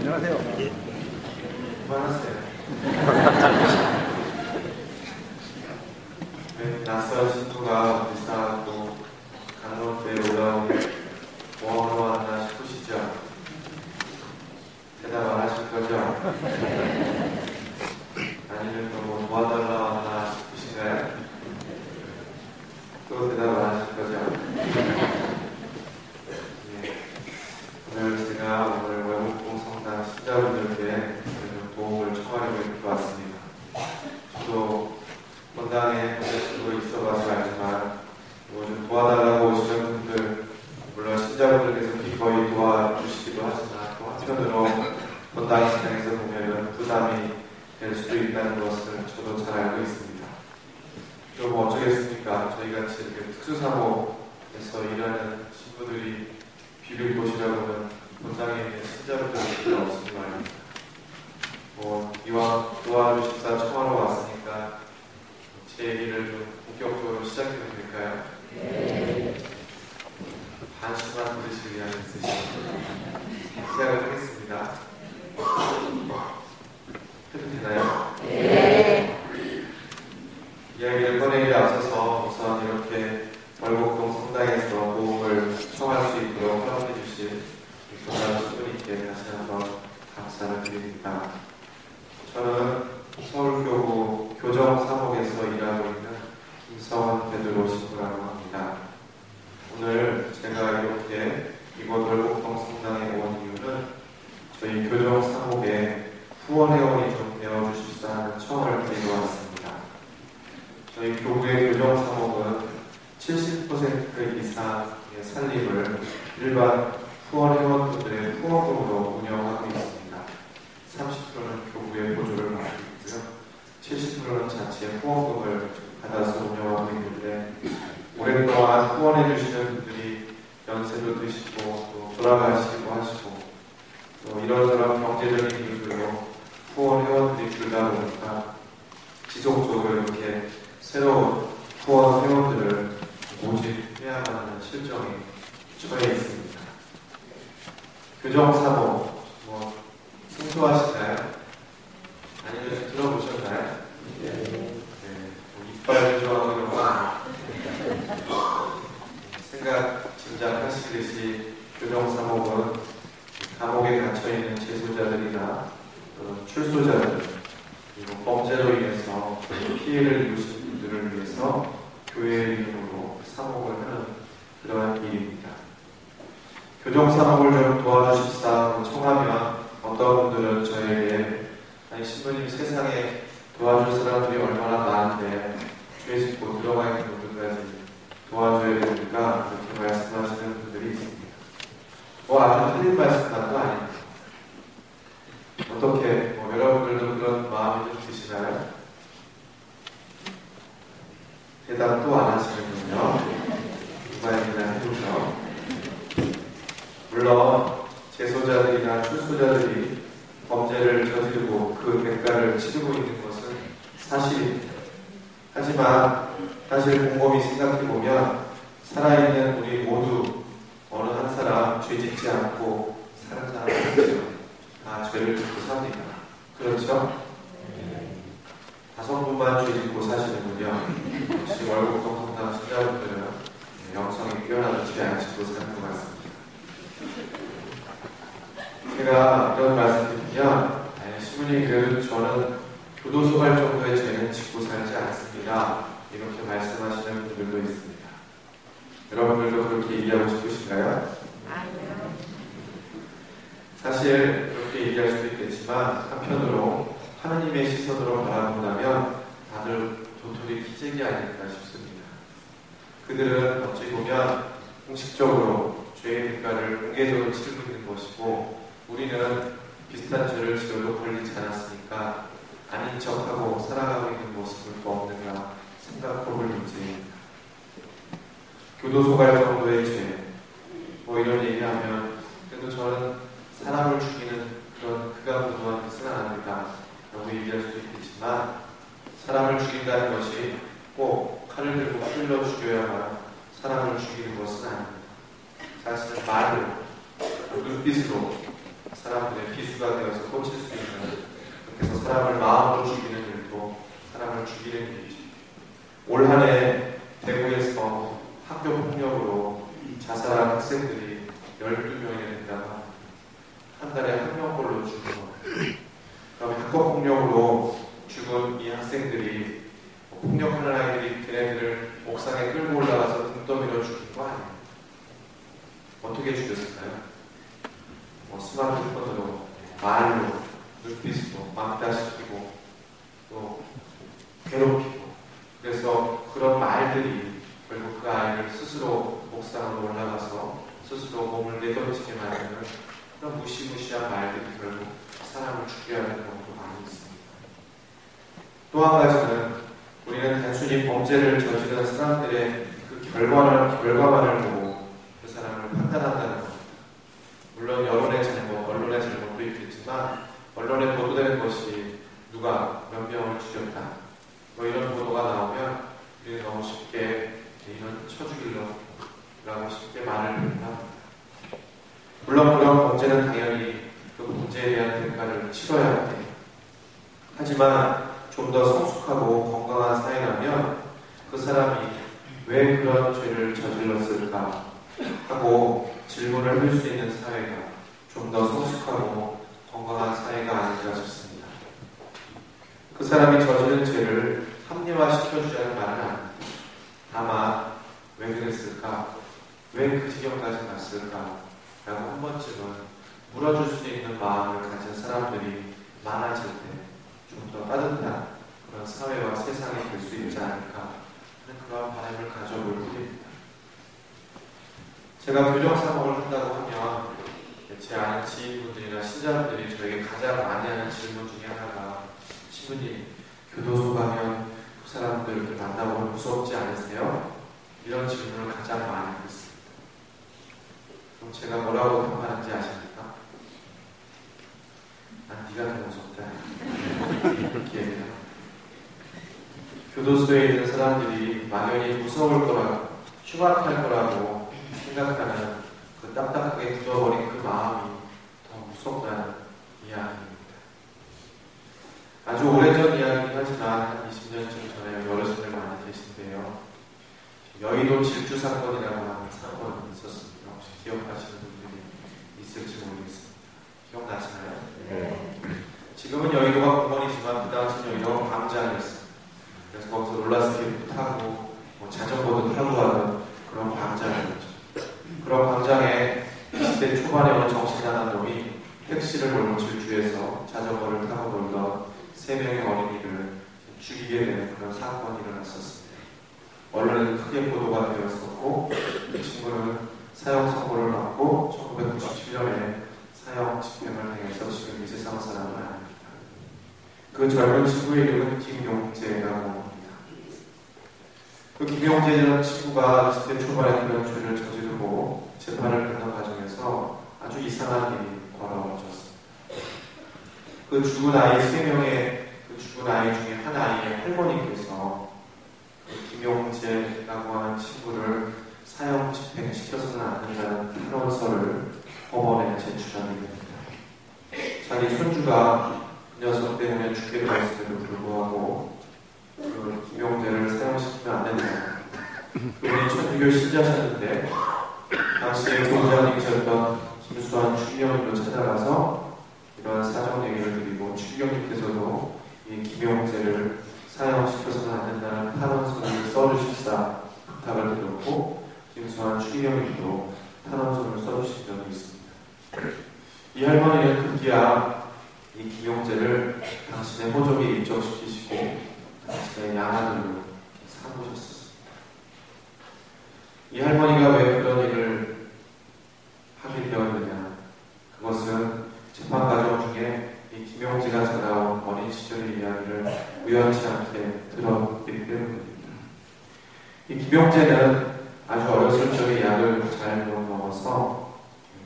안녕하세요. 그만하세요. 네, 낯선 신부가 비싸고 강원도에 올라오니 뭐하러 왔나 싶으시죠? 대답 안 하실 거죠? 아니면 또 뭐 도와달라 왔나 싶으신가요? 또 대답 안 하실 거죠? 네. 오늘 외국공성당 신자분들께 도움을 청하려고 이렇게 왔습니다. 저도 본당에 본대식으로 있어봐서 알지만 좀 도와달라고 오시는 분들, 물론 신자분들께서 기꺼이 도와주시기도 하지만 또 한편으로 본당 시장에서 보면 부담이 될 수도 있다는 것을 저도 잘 알고 있습니다. 좀 어쩌겠습니까? 저희같이 이렇게 특수사모에서 일하는 신부들이 비를 보시라고는 본당에 있는 신자분들이 없으니 말입니다. 이왕 도와주십사 청하러 왔으니까 제 얘기를 좀 본격적으로 시작해도 될까요? 네. 반수만 들으실 의향이 있으시죠? 시작을 하겠습니다. 해도 되나요? 네. 이야기를 꺼내기에 앞서서 우선 이렇게 월곡동 성당에서 도움을 청할 수 있도록 허락해 주신 교장 신부님께 다시 한번 감사를 드립니다. 저는 서울교구 교정사목에서 일하고 있는 김서원 베드로 신부라고 합니다. 오늘 제가 이렇게 이곳 월곡동 성당에 온 이유는 저희 교정사목에 후원회원이 좀 되어주십사 하는 청을 드리러 왔습니다. 저희 교구의 교정사목은 70% 이상의 살림을 일반 후원회원분들의 후원금으로 운영하고 있습니다. 30%는 교구의 보조를 받고 있고요. 70%는 자체 후원금을 받아서 운영하고 있는데 오랫동안 후원해 주시는 분들이 연세도 드시고 또 돌아가시기도 하시고 또 이런저런 경제적인 이유들로 후원 회원들이 줄다 보니까 지속적으로 이렇게 새로운 후원 회원들을 모집해야만 하는 실정에 처해 있습니다. 교정사모 생소하시나요? 아니면 들어보셨나요? 네. 이빨 교정하고 이런 거 생각 짐작하시듯이 교정사목은 감옥에 갇혀있는 재소자들이나 출소자들 그리고 범죄로 인해서 피해를 입으신 분들을 위해서 교회의 이름으로 사목을 하는 그러한 일입니다. 교정사목을 좀 도와주십사 청하면 어떤 분들은 저에게 아니 신부님 세상에 도와줄 사람들이 얼마나 많은데 죄 짓고 들어가 있는 분들까지 도와줘야 되니까 그렇게 말씀하시는 분들이 있습니다. 아주 틀린 말씀만도 아닙니다. 어떻게 여러분들도 그런 마음이 좀 드시나요? 대답도 안 하시는군요. 누가입니다. 해보죠. 물론 재소자들이나 출소자들이 범죄를 저지르고 그 대가를 치르고 있는 것은 사실입니다. 하지만 사실 곰곰이 생각해보면 살아있는 우리 모두 어느 한 사람 죄짓지 않고 사는 사람 없죠. 다 죄를 짓고 삽니다. 그렇죠? 5분만 죄짓고 사시는군요. 역시 월곡동 성당 신자분들은 영성이 뛰어나도 죄 안 짓고 사는 것 같습니다. 제가 이런 말씀 드리면 신부님 그래도 저는 교도소 갈 정도의 죄는 짓고 살지 않습니다. 이렇게 말씀하시는 분들도 있습니다. 여러분들도 그렇게 얘기하고 싶으신가요? 아니요. 사실 그렇게 얘기할 수도 있겠지만 한편으로 하느님의 시선으로 바라본다면 다들 도토리 기재기 아닐까 싶습니다. 그들은 어찌 보면 공식적으로 죄의 대가를 공개적으로 치르고 있는 것이고 우리는 비슷한 죄를 지어도 걸리지 않았으니까 아닌 척하고 살아가고 있는 모습을 보았는가 생각해볼 문제입니다. 교도소 갈 정도의 죄, 이런 얘기하면 그래도 저는 사람을 죽이는 그런 극악무도한 짓은 안 합니다 라고 얘기할 수도 있겠지만 사람을 죽인다는 것이 꼭 칼을 들고 찔러 죽여야만 사람을 죽이는 것은 아닙니다. 사실은 말로, 눈빛으로 사람들의 비수가 되어서 꽂힐 수 있는, 그렇게 해서 사람을 마음으로 죽이는 일도 사람을 죽이는 일이죠. 올 한 해 대구에서 학교 폭력으로 자살한 학생들이 12명이 된다면 한 달에 한 명꼴로 죽는 거예요. 그럼 학교 폭력으로 죽은 이 학생들이 폭력하는 아이들이 걔네들을 옥상에 끌고 올라가서 등떠밀어 죽인 거 아니에요? 어떻게 죽였을까요? 스마트폰으로, 말로, 눈빛으로 왕따시키고 또 괴롭히고, 그래서 그런 말들이 결국 그 아이를 스스로 옥상으로 올라가서 스스로 몸을 내던지게 만드는 그런 무시무시한 말들이 결국 사람을 죽여야 하는 경우도 많이 있습니다. 또 한 가지는 우리는 단순히 범죄를 저지른 사람들의 그 결과만을 보고 그 사람을 판단한다는 겁니다. 물론 여론의 잘못, 언론의 잘못도 있겠지만 언론에 보도되는 것이 누가 몇 명을 죽였다, 이런 보도가 나오면 우리는 너무 쉽게 이런 쳐죽일러라고 쉽게 말을 합니다. 물론 그런 범죄는 당연히 그 범죄에 대한 대가를 치러야 합니다. 하지만 좀 더 성숙하고 건강한 사회라면 그 사람이 왜 그런 죄를 저질렀을까 하고 질문을 할 수 있는 사회가 좀 더 성숙하고 건강한 사회가 아닌가 싶습니다. 그 사람이 저지른 죄를 합리화시켜주자는 말은 아닙니다. 다만 왜 그랬을까? 왜 그 지경까지 갔을까? 라고 한 번쯤은 물어줄 수 있는 마음을 가진 사람들이 많아질 때 좀 더 따뜻한 그런 사회와 세상이 될 수 있지 않을까 하는 그런 바람을 가져볼 뿐입니다. 제가 교정사목을 한다고 하면 제 아는 지인분들이나 신자분들이 저에게 가장 많이 하는 질문 중에 하나가, 신부님, 교도소 가면 그 사람들을 만나보면 무섭지 않으세요? 이런 질문을 가장 많이 듣습니다. 그럼 제가 뭐라고 답하는지 아십니까? 난 네가 더 무섭다. 이렇게 얘기해요. 교도소에 있는 사람들이 막연히 무서울 거라고, 흉악할 거라고 생각하는 그 딱딱하게 굳어버린 그 마음이 더 무섭다는 이야기입니다. 아주 오래전 이야기긴 하지만 한 20년쯤 전에 어르신들 많이 계신데요. 여의도 질주 사건이라고 하는 사건이 있었습니다. 혹시 기억하시는 분들이 있을지 모르겠습니다. 기억나시나요? 네. 지금은 여의도가 공원이지만 그 당시는 여의도가 광장이었습니다. 그래서 거기서 롤러스케이트 타고 자전거도 타고 하는 그런 광장이었죠. 그런 광장에 20대 초반에 온 정신 나간 놈이 택시를 몰고 질주해서 자전거를 타고 놀던 3명의 어린이를 죽이게 되는 그런 사건이 일어났었습니다. 언론에도 크게 보도가 되었었고, 그 친구는 사형 선고를 받고 1997년에 사형 집행을 당해서 지금 이 세상 사람은 아닙니다. 그 젊은 친구의 이름은 김용재라고 합니다. 그 김용재라는 친구가 20대 초반에 그런 죄를 저지르고 재판을 받는 과정에서 아주 이상한 일이 벌어졌습니다. 그 죽은 아이 3명의 그 죽은 아이 중에 한 아이의 할머니께서 그 김용재라고 하는 친구를 사형 집행시켜서는 안 된다는 탄원서를 법원에 제출하게 됩니다. 자기 손주가 그 녀석 때문에 죽게 되었음에도 불구하고 그 김용재를 사형시키면 안 된다. 그분이 천주교 신자셨는데 당시에 교장님이셨던 김수환 추기경님도 찾아가서 이러한 사정 얘기를 드리고, 추기경님께서도 이 김용재를 사형시켜서는 안 된다는 탄원서를 써주십사 부탁을 드렸고, 김수환 추기경님도 탄원서를 써주신 적이 있습니다. 이 할머니는 급기야 이 김용재를 당신의 호적에 입적시키시고 당신의 양아들로 삼으셨습니다. 이 할머니가 왜 그런 일을 하게 되었느냐? 그것은 재판 과정 중에 이 김용재가 전해온 어린 시절의 이야기를 우연치 않게 들었기 때문입니다. 이 김용재는 아주 어렸을 적에 약을 잘 먹어서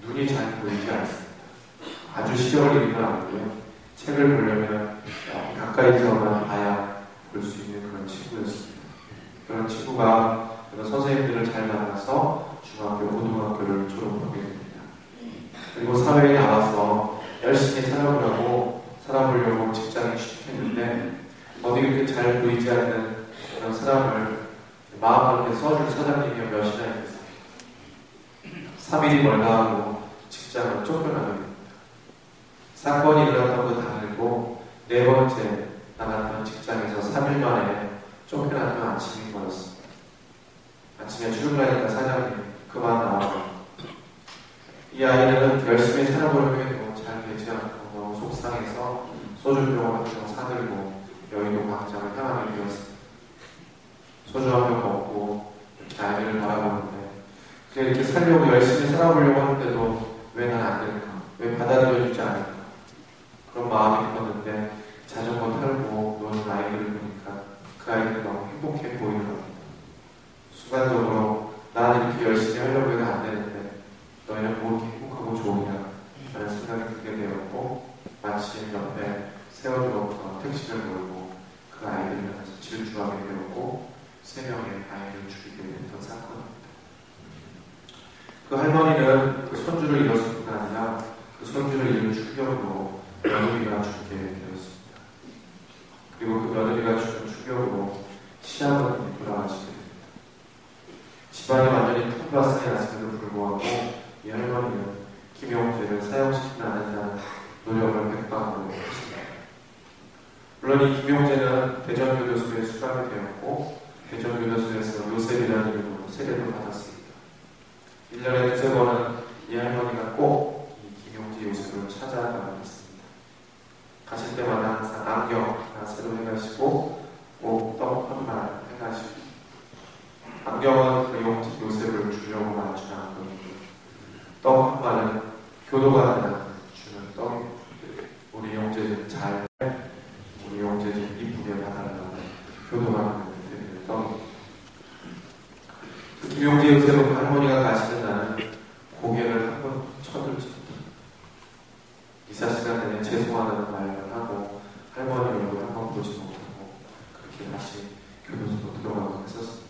눈이 잘 보이지 않습니다. 아주 시력을 잃으면 안 되고요. 책을 보려면 가까이서만 봐야 볼 수 있는 그런 친구였습니다. 그런 친구가 그런 선생님들을 잘 만나서 중학교, 고등학교를 졸업하게 됩니다. 그리고 사회에 나와서 열심히 살아보려고 직장에 취직했는데 어디 그렇게 잘 보이지 않는 그런 사람을 마음 깊게 써줄 사장님이 몇이나 있겠어요. 3일이 멀다 하고 직장을 쫓겨나게 됩니다. 사건이 일어났던 거 다 알고 네 번째 나갔던 직장에서 3일 만에 쫓겨났던 아침인 거였습니다. 아침에 출근하니까 사장님 그만 나와요. 이 아이는 열심히 살아보려고 해도 잘 되지 않고 너무 속상해서 소주병 같은 거 사들고 여의도 광장을 향하게 되었습니다. 소주 한 병 먹고 이렇게 아이를 바라보는데 그래 이렇게 살려고 열심히 살아보려고 하는데도 왜 난 안 될까? 왜 받아들여주지 않을까? 그런 마음이 들었는데 자전거 타고 노는 아이들을 보니까 그 아이들이 너무 행복해 보이더라고요. 순간적으로 나는 이렇게 열심히 하려고 해도 안 되는데 너희는 뭐 이렇게 행복하고 좋으냐 라는 생각이 들게 되었고 마침 옆에 세워두었던 택시를 몰고 그 아이들을 향해서 질주하게 되었고 3명의 아이를 죽이게 됐던 사건입니다. 그 할머니는 그 손주를 잃었을 뿐 아니라 그 손주를 잃은 충격으로 며느리가 죽게 되었습니다. 그리고 그 며느리가 죽은 충격으로 시아버님이 돌아가시게 됩니다. 집안이 완전히 풍파상이 났음에도 불구하고 이 할머니는 김용재를 사형시키지 않는다는 노력을 백방으로 했습니다. 물론 이 김용재는 대전교도소에 수감이 되었고 대전교도소에서 요셉이라는 이름으로 세례도 받았습니다. 1년에 2-3번은 이 할머니가 꼭 이 김용재 요셉을 찾아가고 있습니다. 가실 때마다 항상 안경 하나 새로 해가시고 꼭 떡 한 말 해가시고 안경은 그 요셉을 주려고 맞추는 안경이고 떡 한 말은 교도관을 주는 떡입니다. 우리 용재 좀 잘 우리 용재 좀 이쁘게 봐달라고 교도관을 드리는 떡입니다. 그 김용재 요셉은 할머니가 가시는 날은 고개를 한번 쳐들지 못합니다. 이사 시간 내내 죄송하다는 말을 하고 할머니 얼굴 한번 보지 못하고 그렇게 다시 교도소로 들어가고 했었습니다.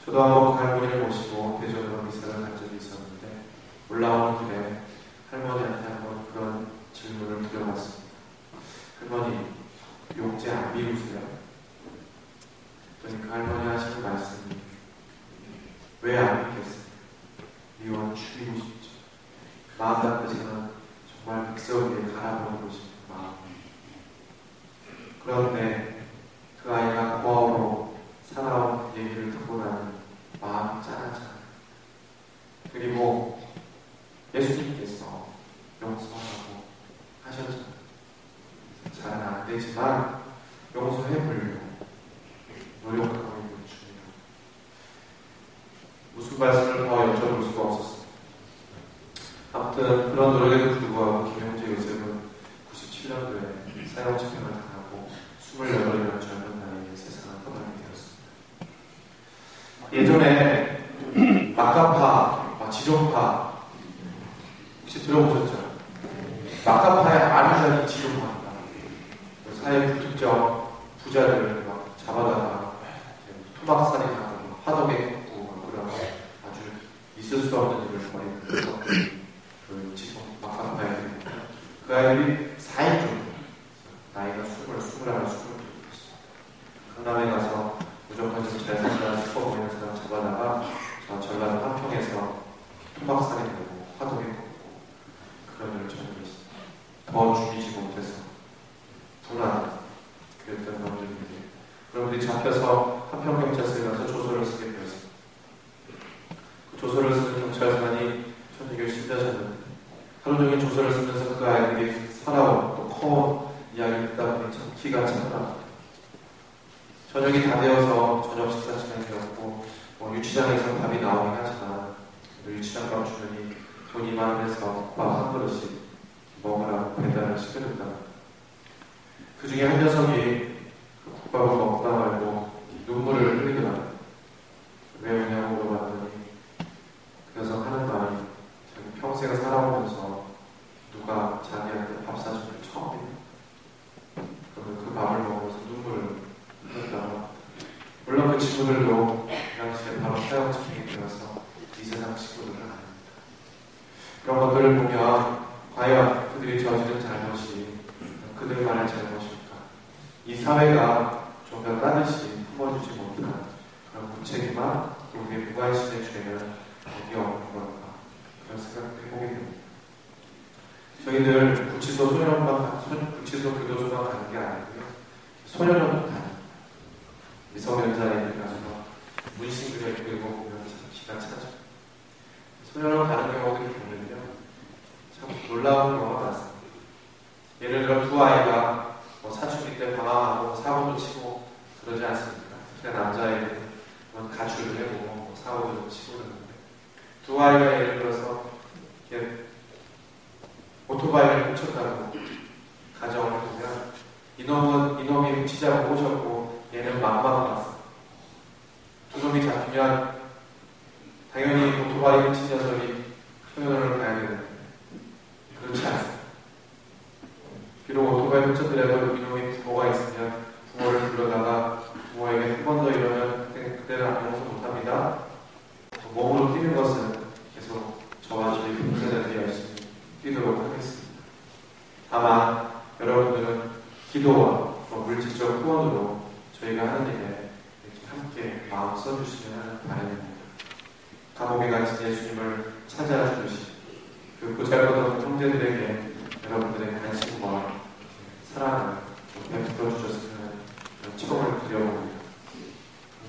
저도 한번 그 할머니를 모시고 대전으로 이사를 간 적이 있었는데 올라오는 길에 할머니한테 한번 그런 질문을 드려봤습니다. 할머니, 용재 안 미우세요? 그러니까 그 할머니 하시는 말씀이 왜 안 믿겠어요? 미워는 죽이고 싶죠. 마음 같아서는 정말 백석위에 갈아버리고 싶은 마음. 그런데 그 아이가 고아로 살아온 얘기를 듣고 나는 마음이 짠하잖아요. 그리고 예수님께서 용서하고 하셨잖아요. 잘은 안 되지만 용서해보려고 노력하고 있는 중이에요. 무슨 말씀을 더 여쭤볼 수가 없었습니다. 아무튼 그런 노력에도 불구하고 김용재 요셉은 97년도에 사형 집행을 당하고 28이라는 젊은 나이에 세상을 떠나게 되었습니다. 예전에 마카파, 지존파 혹시 들어보셨죠? 마카파의 아류자니 지존파입니다. 사회 불특정 부자들을 막 잡아다가 토막살인하고 화덕에 꽂고 그런 아주 있을 수 없는 일을 벌이는 그 지존 마카파 아이들입니다. 그 아이들이 4인 정도 나이가 21, 22 강남에 가서 무조건 좀 잘 산다 싶어 보이는 사람 잡아다가 저 전라도 한평에서 토막살인하고 화덕에 꽂고 그런 일을 저질렀습니다. 더 죽이지 못해서 분한 그랬던 놈들인데 그놈들이 잡혀서 한평경찰서에 가서 조서를 쓰게 되었습니다. 그 조서를 쓰는 경찰관이 천주교 신자셨는데 하루 종일 조서를 쓰면서 그 아이들이 살아온 또 커온 이야기를 듣다 보니 참 기가 차더랍니다. 저녁이 다 되어서 저녁 식사 시간이 되었고 유치장에서 밥이 나오긴 하지만 유치장 밥 주머니 돈이 많아서 밥 한 그릇씩 먹으라고 배달을 시켜준다. 그 중에 한 녀석이 그 국밥을 먹다 말고 눈물을 흘리더라고요. 왜 그러냐고 물어봤더니 그 녀석 하는 말이 자기 평생 살아오면서 누가 자기한테 밥 사준 게 처음이에요. 그러면 그 밥을 먹으면서 눈물을 흘렸다고. 물론 그 친구들도 그 당시에 바로 사형 집행이 되어서 이 세상 친구들은 아닙니다. 그런 것들을 보면 과연 그들이 사회가 좀 더 따뜻이 품어주지 못한 그런 무책임함, 또 우리의 무관심의 죄는 어디 없는 걸까, 그런 생각을 해보게 됩니다. 저희들 구치소 교도소만 가는 게 아니고요, 소년원도 가는 미성년자애들 가서 문신 그리고 보면 참 기가 차죠. 소년원 가는 경우들을 보면요, 참 놀라운 경우가 많습니다. 예를 들어 두 아이가 사춘기 때 방황하고 사고도 치고 그러지 않습니까? 특히 남자애들은 가출을 해고 사고도 치고 그러는데, 두 아이가 예를 들어서 이렇게 오토바이를 훔쳤다고 가정을 보면 이놈이 훔치자고 꼬셨고 얘는 맘만 봤어. 두 놈이 잡히면 당연히 오토바이 훔친 녀석이 소년원을 가야 되는데 그렇지 않습니다. 비록 오토바이 훔쳤더라도 이놈이 부모가 있으면 부모를 불러다가 부모에게 한 번 더 이러면 그때는 용서 못합니다. 몸으로 뛰는 것은 계속 저와 저희 교사들이 열심히 뛰도록 하겠습니다. 다만 여러분들은 기도와 물질적 후원으로 저희가 하느님에 이렇게 함께 마음 써주시면 하는 바람입니다. 감옥에 갇힌 예수님을 찾아주신 그 보잘것없는 형제들에게 여러분들의 관심과 사랑을 베풀어 주셨으면 청을 드려봅니다.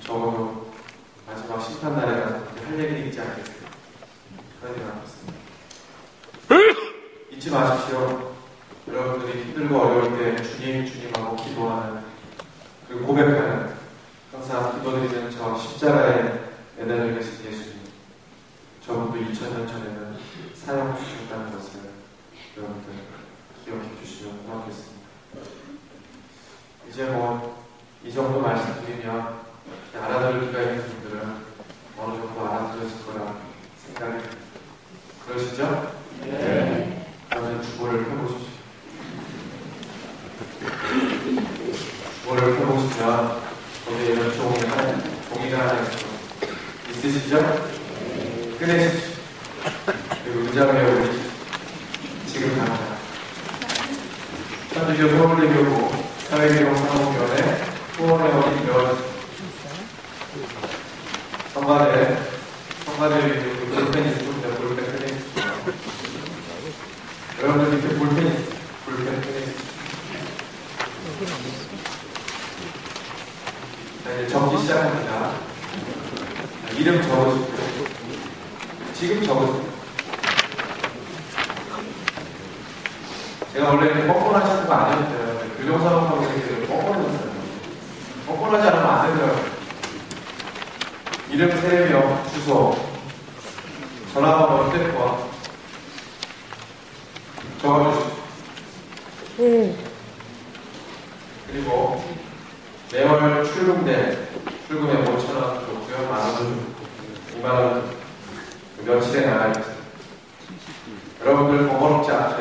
적어도 마지막 심판날에 가서 할 얘기는 있지 않겠습니까? 그런 생각 같습니다. 잊지 마십시오. 여러분들이 힘들고 어려울 때 주님하고 기도하는, 그리고 고백하는, 항상 기도드리는 저 십자가에 매달려 계신 예수님, 저분도 2000년 전에는 사용해 주셨다는 것을 여러분들 기억해 주시면 고맙겠습니다. 이제 이 정도 말씀드리면 알아들을 기가 있는 분들은 어느 정도 알아들으실 거라 생각이 듭니다. 그러시죠? 네. 그러면 주보를 펴보십시오. 주보를 펴보시면 거기에 이런 종이가 하나 있으시죠? 꺼내십시오. 그리고 의자에 올리십시오. 지금 갑니다. 천주교 서울대교구 사회개혁상호위원회 후원회 어린이원 성가대 위에 볼펜이 있습니다. 볼펜 꺼내십시오. 여러분들 밑에 볼펜 있습니다. 볼펜 꺼내십시오. 자, 이제 적기 시작합니다. 이름 적으십시오. 지금 적으세요. 제가 원래 이렇게 뻔뻔한 친구가 아니었어요. 교정사업하고 이렇게 뻔뻔했어요. 뻔뻔하지 않으면 안 되더라고요. 이름 3명, 주소, 전화번호, 휴대폰 적어주십시오. 그리고 매월 출금에 5,000원 좋고요. 만원도 좋고 2만원 며칠에 나갈지 여러분들 번거롭지 않게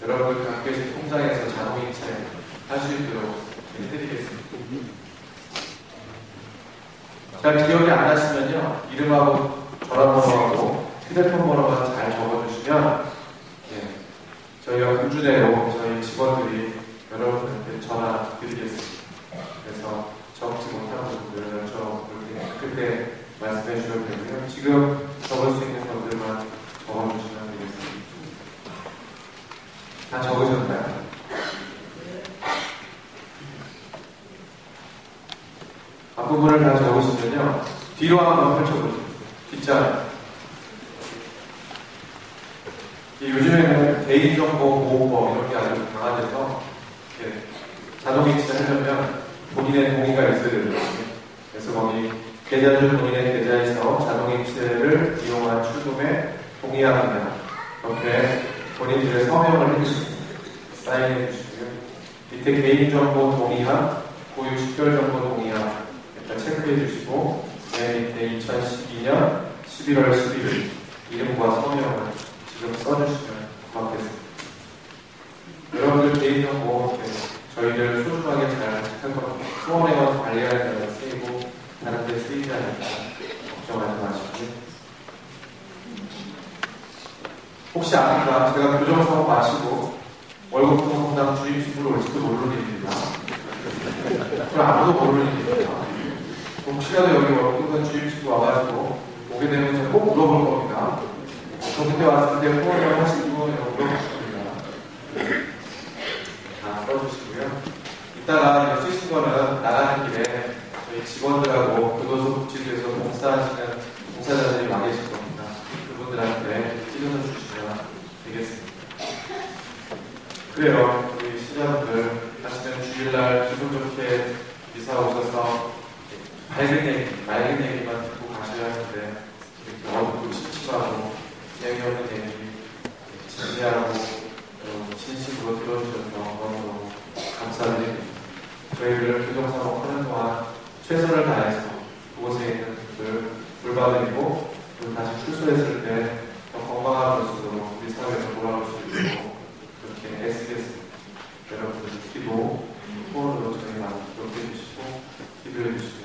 여러분들 갖고 계신 통장에서 자동이체 할 수 있도록 해드리겠습니다. 잘 기억이 안 나시면요, 이름하고 전화번호하고 휴대폰 번호만 잘 적어주시면 저희가 금주대로 저희 직원들이 여러분들한테 전화 드리겠습니다. 그래서 적지 못한 분들은 그때 말씀해 주셔도 되고요. 지금 적을 수 있는 것들만 적어주시면 되겠습니다. 다 적으셨나요? 앞부분을 다 적으시면요, 뒤로 한번 펼쳐보세요. 뒷장. 요즘에는 개인정보보호법 이런 게 아주 강화돼서 자동이체 하려면 본인의 동의가 있어야 되거든요. 그래서 거기 계좌주 본인의 계좌에서 자동이체를 이용한 출금에 동의합니다. 이렇게 본인들의 서명을 해주시고 사인해 주시고요. 밑에 개인정보 동의함, 고유 식별정보 동의함 일단 체크해 주시고, 맨 밑에 2012년 11월 11일 이름과 서명을 지금 써주시면 고맙겠습니다. 여러분들 개인정보 저희를 소중하게 잘 지킬 겁니다. 수원회원 관리하는 데가 쓰이고 다른 데 쓰이지 않을까 걱정하지 마시고요. 혹시 아닌가, 제가 교정사고 마시고 월급 통성당 주입식으로 올지도 모르는 일입니다. 그럼 아무도 모르는 일입니다. 혹시라도 여기 월급은 주임치고 와가지고 오게 되면 제가 꼭 물어볼 겁니다. 저 그때 왔을 때 후원을 하시고 물어볼 겁니다. 다 써주시고요. 이따가 이거 쓰신 거는 나가는 길에 저희 직원들하고 교도소 복지소에서 봉사하시는 봉사자들이 와 계실 겁니다. 그분들한테 찍어서 주시면 되겠습니다. 그래요. 우리 시자분들 사실은 주일날 기분 좋게 이사 오셔서 맑은 얘기만 듣고 가셔야 하는데 이렇게 어둡고 심심하고 재미없는 얘기 진지하고 진심으로 들어주셔서 너무 감사드립니다. 저희들 교정사업 하는 동안 최선을 다해서 그곳에 있는 분들 돌봐드리고 그리고 다시 출소했을 때 더 건강한 모습으로 우리 사회에서 돌아올 수 있도록 그렇게 애쓰겠습니다. 여러분들 기도, 후원으로 저희 많이 기도해 주시고 기도해 주시고